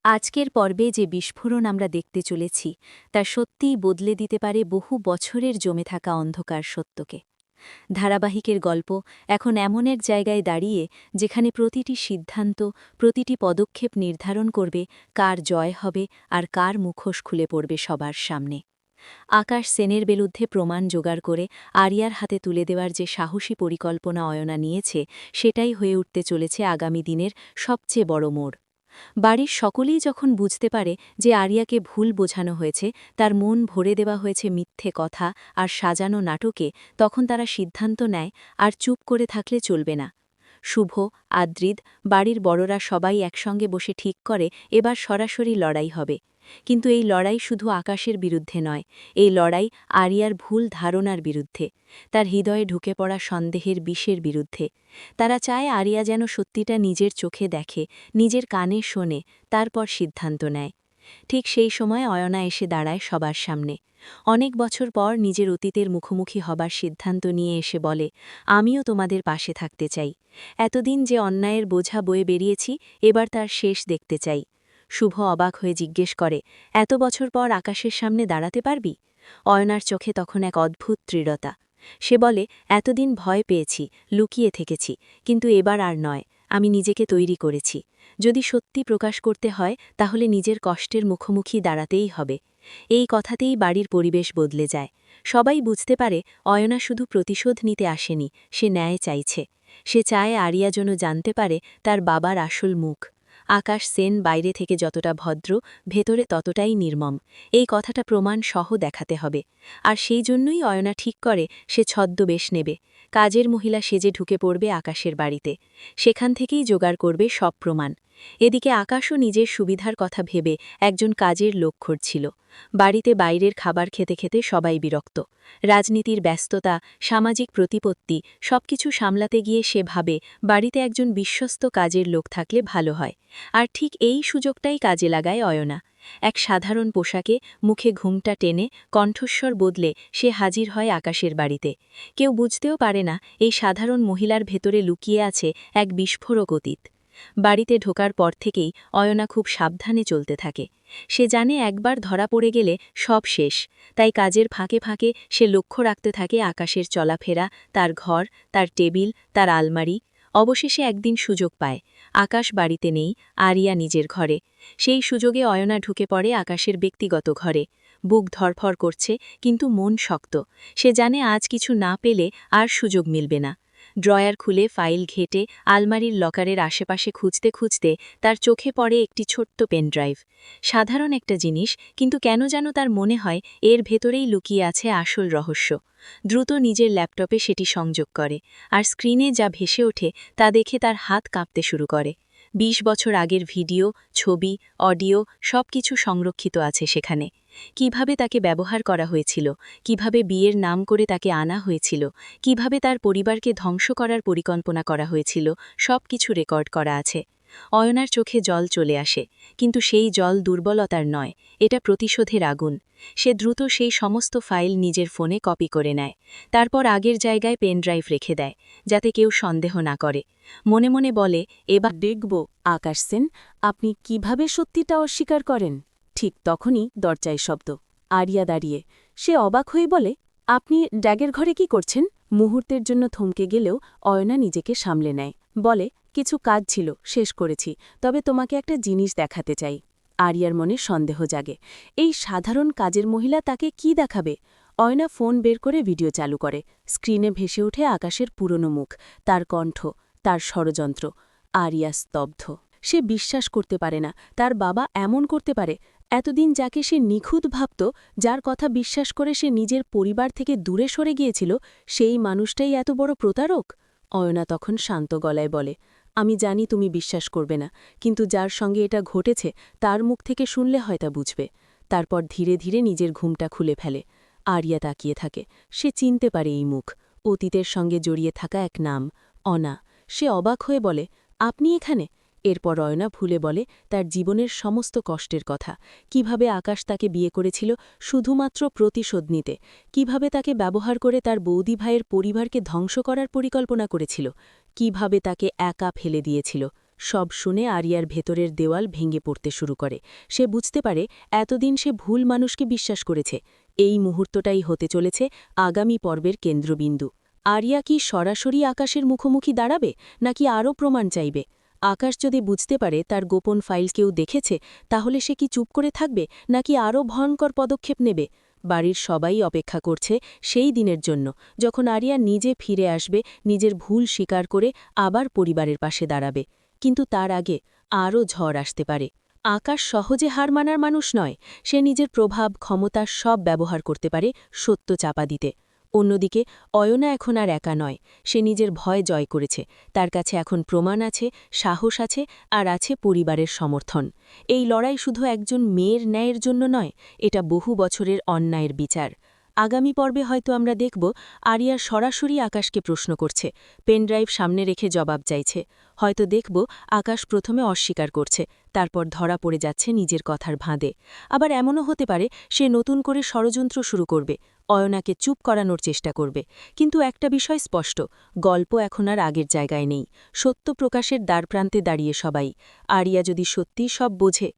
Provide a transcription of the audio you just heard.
আজকের পর্বে যে বিস্ফোরণ আমরা দেখতে চলেছি তা সত্যিই বদলে দিতে পারে বহু বছরের জমে থাকা অন্ধকার সত্যকে। ধারাবাহিকের গল্প এখন এমন এক জায়গায় দাঁড়িয়ে যেখানে প্রতিটি সিদ্ধান্ত, প্রতিটি পদক্ষেপ নির্ধারণ করবে কার জয় হবে আর কার মুখোশ খুলে পড়বে সবার সামনে। আকাশ সেনের বিরুদ্ধে প্রমাণ জোগাড় করে আরিয়ার হাতে তুলে দেওয়ার যে সাহসী পরিকল্পনা অয়না নিয়েছে, সেটাই হয়ে উঠতে চলেছে আগামী দিনের সবচেয়ে বড় মোড়। বাড়ির সকলেই যখন বুঝতে পারে যে আরিয়াকে ভুল বোঝানো হয়েছে, তার মন ভরে দেওয়া হয়েছে মিথ্যে কথা আর সাজানো নাটকে, তখন তারা সিদ্ধান্ত নেয় আর চুপ করে থাকলে চলবে না। শুভ, আদ্রিদ, বাড়ির বড়রা সবাই একসঙ্গে বসে ঠিক করে এবার সরাসরি লড়াই হবে। কিন্তু এই লড়াই শুধু আকাশের বিরুদ্ধে নয়, এই লড়াই আরিয়ার ভুল ধারণার বিরুদ্ধে, তার হৃদয়ে ঢুকে পড়া সন্দেহের বিষের বিরুদ্ধে। তারা চায় আরিয়া যেন সত্যিটা নিজের চোখে দেখে, নিজের কানে শোনে, তারপর সিদ্ধান্ত নেয়। ঠিক সেই সময় অয়না এসে দাঁড়ায় সবার সামনে। অনেক বছর পর নিজের অতীতের মুখোমুখি হবার সিদ্ধান্ত নিয়ে এসে বলে, আমিও তোমাদের পাশে থাকতে চাই। এতদিন যে অন্যায়ের বোঝা বয়ে বেরিয়েছি, এবার তার শেষ দেখতে চাই। শুভ অবাক হয়ে জিজ্ঞেস করে, এত বছর পর আকাশের সামনে দাঁড়াতে পারবি? অয়নার চোখে তখন এক অদ্ভুত দৃঢ়তা। সে বলে, এতদিন ভয় পেয়েছি, লুকিয়ে থেকেছি, কিন্তু এবার আর নয়, আমি নিজেকে তৈরি করেছি। যদি সত্যি প্রকাশ করতে হয় তাহলে নিজের কষ্টের মুখোমুখি দাঁড়াতেই হবে। এই কথাতেই বাড়ির পরিবেশ বদলে যায়। সবাই বুঝতে পারে অয়না শুধু প্রতিশোধ নিতে আসেনি, সে ন্যায় চাইছে। সে চায় আরিয়া যেন জানতে পারে তার বাবার আসল মুখ। আকাশ সেন বাইরে থেকে যতটা ভদ্র, ভেতরে ততটাই নির্মম। এই কথাটা প্রমাণ সহ দেখাতে হবে। আর সেই জন্যই অয়না ঠিক করে সে ছদ্মবেশ নেবে, কাজের মহিলা সেজে ঢুকে পড়বে আকাশের বাড়িতে। সেখান থেকেই জোগাড় করবে সব প্রমাণ। এদিকে আকাশও নিজের সুবিধার কথা ভেবে একজন কাজের লোক খুঁজছিল। বাড়িতে বাইরের খাবার খেতে খেতে সবাই বিরক্ত। রাজনীতির ব্যস্ততা, সামাজিক প্রতিপত্তি সবকিছু সামলাতে গিয়ে সে ভাবে বাড়িতে একজন বিশ্বস্ত কাজের লোক থাকলে ভালো হয়। আর ঠিক এই সুযোগটাই কাজে লাগায় অয়না। এক সাধারণ পোশাকে, মুখে ঘুমটা টেনে, কণ্ঠস্বর বদলে সে হাজির হয় আকাশের বাড়িতে। কেউ বুঝতেও পারে না এই সাধারণ মহিলার ভেতরে লুকিয়ে আছে এক বিস্ফোরক অতীত। বাড়িতে ঢোকার পর থেকেই অয়না খুব সাবধানে চলতে থাকে। সে জানে একবার ধরা পড়ে গেলে সব শেষ, তাই কাজের ফাঁকে ফাঁকে সে লক্ষ্য রাখতে থাকে আকাশের চলাফেরা, তার ঘর, তার টেবিল, তার আলমারি। অবশেষে একদিন সুযোগ পায়। আকাশ বাড়িতে নেই, আরিয়া নিজের ঘরে। সেই সুযোগে অয়না ঢুকে পড়ে আকাশের ব্যক্তিগত ঘরে। বুক ধরফর করছে, কিন্তু মন শক্ত। সে জানে আজ কিছু না পেলে আর সুযোগ মিলবে না। ড্রয়ার খুলে ফাইল ঘেটে আলমারির লকারের আশেপাশে খুঁজতে খুঁজতে তার চোখে পড়ে একটি ছোট্ট পেনড্রাইভ। সাধারণ একটা জিনিস, কিন্তু কেন যেন তার মনে হয় এর ভেতরেই লুকিয়ে আছে আসল রহস্য। দ্রুত নিজের ল্যাপটপে সেটি সংযোগ করে, আর স্ক্রিনে যা ভেসে ওঠে তা দেখে তার হাত কাঁপতে শুরু করে। ২০ বছর আগের ভিডিও, ছবি, অডিও সবকিছু সংরক্ষিত আছে সেখানে। কিভাবে তাকে ব্যবহার করা হয়েছিল, কিভাবে বিয়ের নাম করে তাকে আনা হয়েছিল, কিভাবে তার পরিবারকে ধ্বংস করার পরিকল্পনা করা হয়েছিল, সবকিছু রেকর্ড করা আছে। অয়নার চোখে জল চলে আসে, কিন্তু সেই জল দুর্বলতার নয়, এটা প্রতিশোধের আগুন। সে দ্রুত সেই সমস্ত ফাইল নিজের ফোনে কপি করে নেয়। তারপর আগের জায়গায় পেনড্রাইভ রেখে দেয়, যাতে কেউ সন্দেহ না করে। মনে মনে বলে, এবার দেখব আকাশ সেন, আপনি কিভাবে সত্যিটা অস্বীকার করেন। ঠিক তখনই দরজায় শব্দ। আরিয়া দাঁড়িয়ে। সে অবাক হয়ে বলে, আপনি ড্যাগের ঘরে কি করছেন? মুহূর্তের জন্য থমকে গেলেও অয়না নিজেকে সামলে নেয়। বলে, কিছু কাজ ছিল, শেষ করেছি, তবে তোমাকে একটা জিনিস দেখাতে চাই। আরিয়ার মনে সন্দেহ জাগে। এই সাধারণ কাজের মহিলা তাকে কি দেখাবে? অয়না ফোন বের করে ভিডিও চালু করে। স্ক্রিনে ভেসে ওঠে আকাশের পুরনো মুখ, তার কণ্ঠ, তার ষড়যন্ত্র। আরিয়া স্তব্ধ। সে বিশ্বাস করতে পারে না তার বাবা এমন করতে পারে। এতদিন যাকে সে নিখুঁত ভাবত, যার কথা বিশ্বাস করে সে নিজের পরিবার থেকে দূরে সরে গিয়েছিল, সেই মানুষটাই এত বড় প্রতারক। অয়না তখন শান্ত গলায় বলে, আমি জানি তুমি বিশ্বাস করবে না, কিন্তু যার সঙ্গে এটা ঘটেছে তার মুখ থেকে শুনলে হয়তো বুঝবে। তারপর ধীরে ধীরে নিজের ঘুমটা খুলে ফেলে। আরিয়া তাকিয়ে থাকে। সে চিনতে পারে এই মুখ, অতীতের সঙ্গে জড়িয়ে থাকা এক নাম, অনা। সে অবাক হয়ে বলে, আপনি এখানে? এরপর অয়না ভুলে বলে তার জীবনের সমস্ত কষ্টের কথা, কিভাবে আকাশ তাকে বিয়ে করেছিল শুধুমাত্র প্রতিশোধ নিতে, কিভাবে তাকে ব্যবহার করে তার বৌদি ভাইয়ের পরিবারকে ধ্বংস করার পরিকল্পনা করেছিল, কিভাবে তাকে একা ফেলে দিয়েছিল। সব শুনে আরিয়ার ভেতরের দেওয়াল ভেঙে পড়তে শুরু করে। সে বুঝতে পারে এতদিন সে ভুল মানুষকে বিশ্বাস করেছে। এই মুহূর্তটাই হতে চলেছে আগামী পর্বের কেন্দ্রবিন্দু। আরিয়া কি সরাসরি আকাশের মুখোমুখি দাঁড়াবে, নাকি আরও প্রমাণ চাইবে? আকাশ যদি বুঝতে পারে তার গোপন ফাইল কেউ দেখেছে, তাহলে সে কি চুপ করে থাকবে, নাকি আরও ভয়ঙ্কর পদক্ষেপ নেবে? বাড়ির সবাই অপেক্ষা করছে সেই দিনের জন্য, যখন আরিয়া নিজে ফিরে আসবে, নিজের ভুল স্বীকার করে আবার পরিবারের পাশে দাঁড়াবে। কিন্তু তার আগে আরও ঝড় আসতে পারে। আকাশ সহজে হার মানার মানুষ নয়। সে নিজের প্রভাব, ক্ষমতা সব ব্যবহার করতে পারে সত্য চাপা দিতে। অন্যদিকে অয়না এখন আর একা নয়। সে নিজের ভয় জয় করেছে। তার কাছে এখন প্রমাণ আছে, সাহস আছে, আর আছে পরিবারের সমর্থন। এই লড়াই শুধু একজন মেয়ের ন্যায়ের জন্য নয়, এটা বহু বছরের অন্যায়ের বিচার। আগামী পর্বে হয়তো আমরা দেখব আরিয়া সরাসরি আকাশকে প্রশ্ন করছে, পেনড্রাইভ সামনে রেখে জবাব চাইছে। হয়তো দেখব আকাশ প্রথমে অস্বীকার করছে, তারপর ধরা পড়ে যাচ্ছে নিজের কথার ভাঁদে। আবার এমনও হতে পারে সে নতুন করে ষড়যন্ত্র শুরু করবে, অয়নাকে চুপ করানোর চেষ্টা করবে। কিন্তু একটা বিষয় স্পষ্ট, গল্প এখন আর আগের জায়গায় নেই। সত্য প্রকাশের দ্বারপ্রান্তে দাঁড়িয়ে সবাই। আরিয়া যদি সত্যিই সব বোঝে,